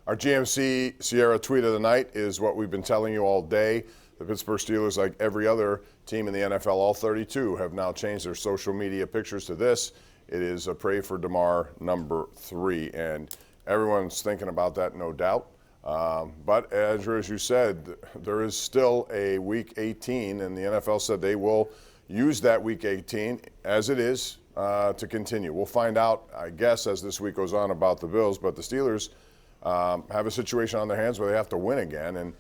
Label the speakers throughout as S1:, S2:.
S1: Our GMC Sierra tweet of the night is what we've been telling you all day. The Pittsburgh Steelers, like every other team in the NFL, all 32, have now changed their social media pictures to this. It is a pray for DeMar number 3, and everyone's thinking about that, no doubt. But Andrew, as you said, there is still a Week 18, and the NFL said they will use that Week 18 as it is to continue. We'll find out, I guess, as this week goes on about the Bills, but the Steelers have a situation on their hands where they have to win again, and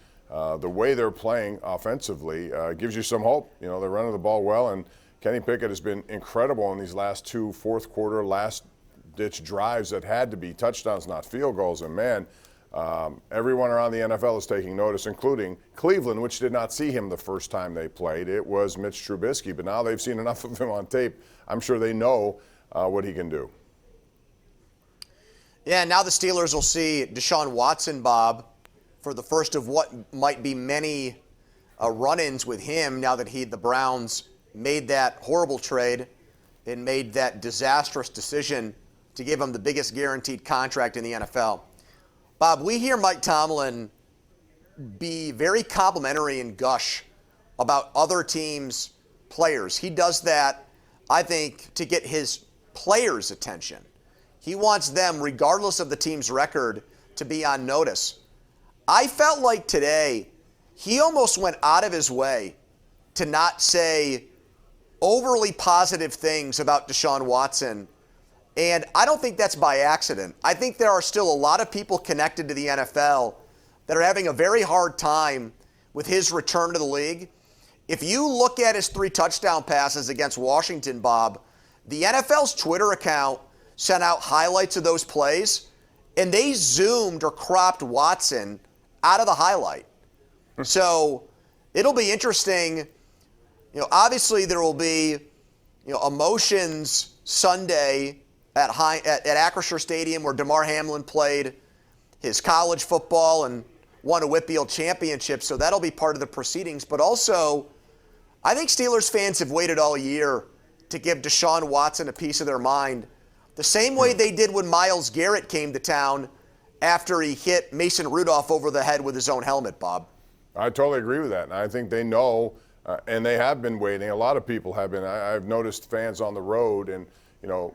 S1: the way they're playing offensively gives you some hope. You know, they're running the ball well, and Kenny Pickett has been incredible in these last 2 fourth-quarter, last-ditch drives that had to be touchdowns, not field goals. And, man, everyone around the NFL is taking notice, including Cleveland, which did not see him the first time they played. It was Mitch Trubisky, but now they've seen enough of him on tape. I'm sure they know what he can do.
S2: Yeah, now the Steelers will see DeSean Watson, Bob, for the first of what might be many run-ins with him now that the Browns made that horrible trade and made that disastrous decision to give him the biggest guaranteed contract in the NFL. Bob, we hear Mike Tomlin be very complimentary and gush about other teams' players. He does that, I think, to get his players' attention. He wants them, regardless of the team's record, to be on notice. I felt like today he almost went out of his way to not say overly positive things about DeSean Watson. And I don't think that's by accident. I think there are still a lot of people connected to the NFL that are having a very hard time with his return to the league. If you look at his 3 touchdown passes against Washington, Bob, the NFL's Twitter account sent out highlights of those plays, and they zoomed or cropped Watson out of the highlight. So it'll be interesting. You know, obviously there will be, emotions Sunday at Acrisure Stadium where Damar Hamlin played his college football and won a Whitfield championship. So that'll be part of the proceedings. But also, I think Steelers fans have waited all year to give DeSean Watson a piece of their mind, the same way they did when Myles Garrett came to town after he hit Mason Rudolph over the head with his own helmet, Bob.
S1: I totally agree with that. And I think they know, and they have been waiting. A lot of people have been. I've noticed fans on the road, and,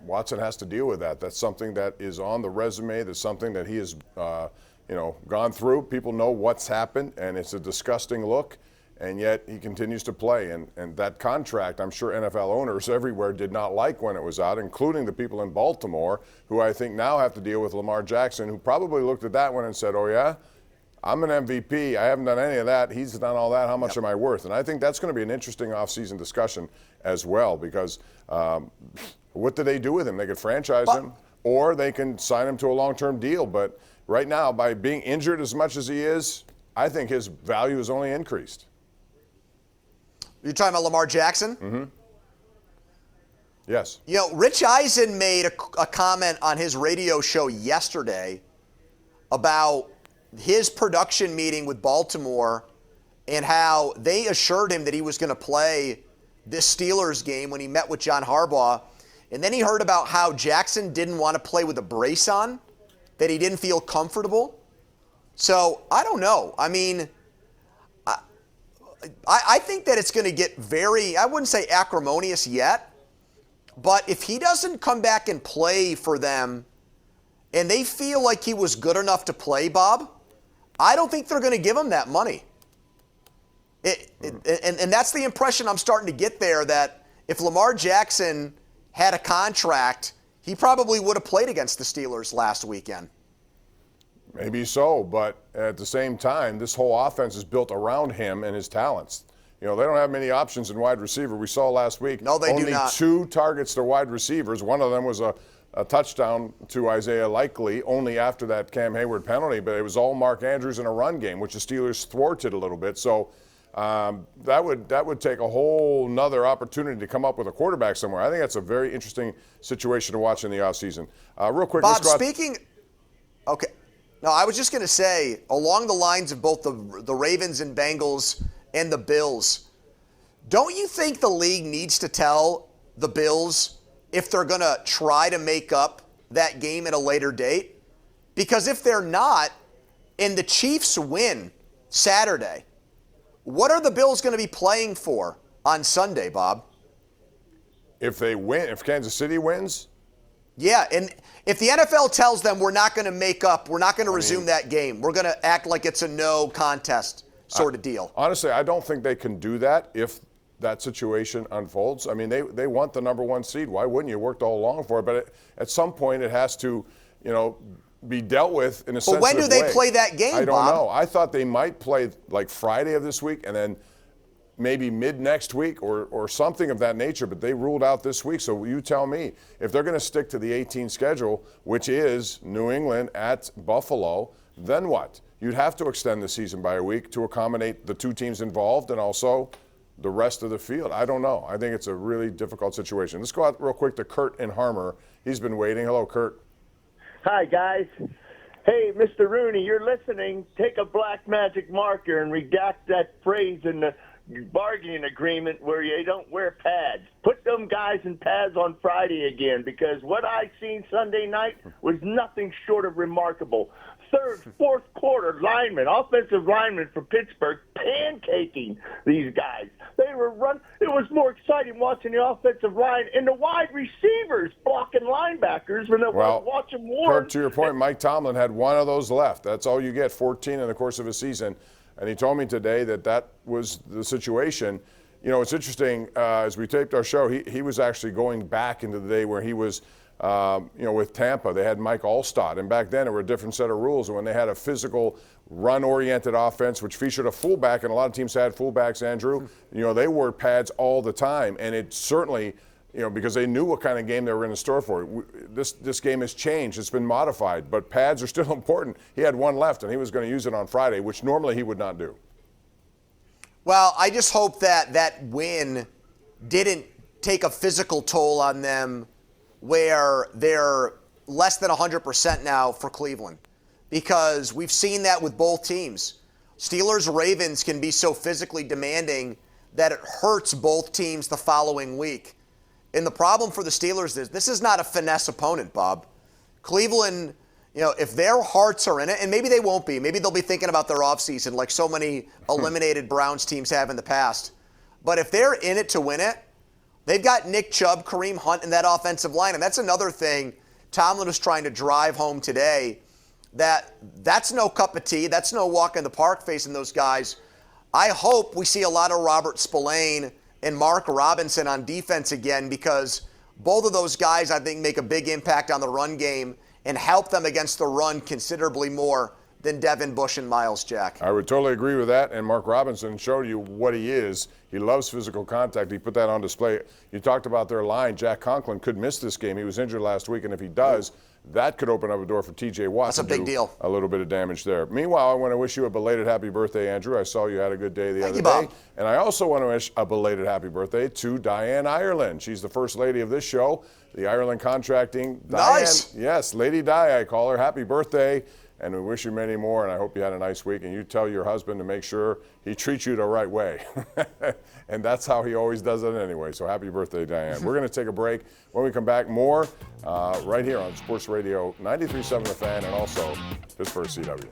S1: Watson has to deal with that. That's something that is on the resume. That's something that he has, gone through. People know what's happened, and it's a disgusting look. And yet he continues to play. And that contract, I'm sure NFL owners everywhere did not like when it was out, including the people in Baltimore, who I think now have to deal with Lamar Jackson, who probably looked at that one and said, oh, yeah, I'm an MVP. I haven't done any of that. He's done all that. How much am I worth? And I think that's going to be an interesting offseason discussion as well, because what do they do with him? They could franchise him, or they can sign him to a long-term deal. But right now, by being injured as much as he is, I think his value has only increased.
S2: You're talking about Lamar Jackson?
S1: Mm-hmm. Yes.
S2: Rich Eisen made a comment on his radio show yesterday about his production meeting with Baltimore and how they assured him that he was going to play this Steelers game when he met with John Harbaugh. And then he heard about how Jackson didn't want to play with a brace on, that he didn't feel comfortable. So, I don't know. I mean, I think that it's going to get I wouldn't say acrimonious yet, but if he doesn't come back and play for them and they feel like he was good enough to play, Bob, I don't think they're going to give him that money. And that's the impression I'm starting to get there, that if Lamar Jackson had a contract, he probably would have played against the Steelers last weekend.
S1: Maybe so, but at the same time, this whole offense is built around him and his talents. They don't have many options in wide receiver. We saw last week.
S2: No, they do not.
S1: Only 2 targets to wide receivers. One of them was a touchdown to Isaiah Likely only after that Cam Hayward penalty, but it was all Mark Andrews in a run game, which the Steelers thwarted a little bit. So that would take a whole nother opportunity to come up with a quarterback somewhere. I think that's a very interesting situation to watch in the offseason. Real quick,
S2: Bob, okay. No, I was just going to say, along the lines of both the Ravens and Bengals and the Bills, don't you think the league needs to tell the Bills if they're going to try to make up that game at a later date? Because if they're not, and the Chiefs win Saturday, what are the Bills going to be playing for on Sunday, Bob?
S1: If they win, if Kansas City wins,
S2: yeah, and if the NFL tells them we're not going to make up, we're not going to resume that game, we're going to act like it's a no contest sort of deal.
S1: Honestly, I don't think they can do that if that situation unfolds. I mean, they want the number one seed. Why wouldn't you? Worked all along for it. But at some point, it has to, be dealt with in a sensitive way.
S2: But when do they play that game,
S1: I don't
S2: Bob?
S1: know. I thought they might play like Friday of this week and then maybe mid next week or something of that nature, but they ruled out this week. So you tell me, if they're going to stick to the 18 schedule, which is New England at Buffalo, then what? You'd have to extend the season by a week to accommodate the two teams involved and also the rest of the field. I don't know. I think it's a really difficult situation. Let's go out real quick to Kurt in Harmer. He's been waiting. Hello, Kurt.
S3: Hi, guys. Hey, Mr. Rooney, you're listening. Take a black magic marker and redact that phrase in the bargaining agreement where you don't wear pads. Put them guys in pads on Friday again, because what I seen Sunday night was nothing short of remarkable. Third, fourth quarter offensive linemen for Pittsburgh, pancaking these guys. They were it was more exciting watching the offensive line and the wide receivers blocking linebackers than it was watching Warren.
S1: Kirk, to your point, Mike Tomlin had one of those left. That's all you get, 14 in the course of a season. And he told me today that was the situation. It's interesting, as we taped our show, he was actually going back into the day where he was with Tampa. They had Mike Allstott, and back then there were a different set of rules. And when they had a physical, run-oriented offense, which featured a fullback, and a lot of teams had fullbacks, Andrew, they wore pads all the time. And it certainly, because they knew what kind of game they were in store for. This game has changed. It's been modified, but pads are still important. He had one left, and he was going to use it on Friday, which normally he would not do.
S2: Well, I just hope that win didn't take a physical toll on them where they're less than 100% now for Cleveland, because we've seen that with both teams. Steelers-Ravens can be so physically demanding that it hurts both teams the following week. And the problem for the Steelers is this is not a finesse opponent, Bob. Cleveland, if their hearts are in it, and maybe they won't be, maybe they'll be thinking about their offseason like so many eliminated Browns teams have in the past. But if they're in it to win it, they've got Nick Chubb, Kareem Hunt in that offensive line. And that's another thing Tomlin was trying to drive home today, that's no cup of tea. That's no walk in the park facing those guys. I hope we see a lot of Robert Spillane and Mark Robinson on defense again, because both of those guys, I think, make a big impact on the run game and help them against the run considerably more than Devin Bush and Miles Jack.
S1: I would totally agree with that, and Mark Robinson showed you what he is. He loves physical contact. He put that on display. You talked about their line. Jack Conklin could miss this game. He was injured last week, and if he does, that could open up a door for TJ Watson.
S2: That's a big deal.
S1: A little bit of damage there. Meanwhile, I want to wish you a belated happy birthday, Andrew. I saw you had a good day the other day.
S2: Bob.
S1: And I also want to wish a belated happy birthday to Diane Ireland. She's the first lady of this show, the Ireland Contracting.
S2: Nice.
S1: Diane, yes, Lady Di, I call her. Happy birthday. And we wish you many more, and I hope you had a nice week. And you tell your husband to make sure he treats you the right way. And that's how he always does it anyway. So happy birthday, Diane. We're going to take a break. When we come back, more right here on Sports Radio 93.7 The Fan and also Pittsburgh CW.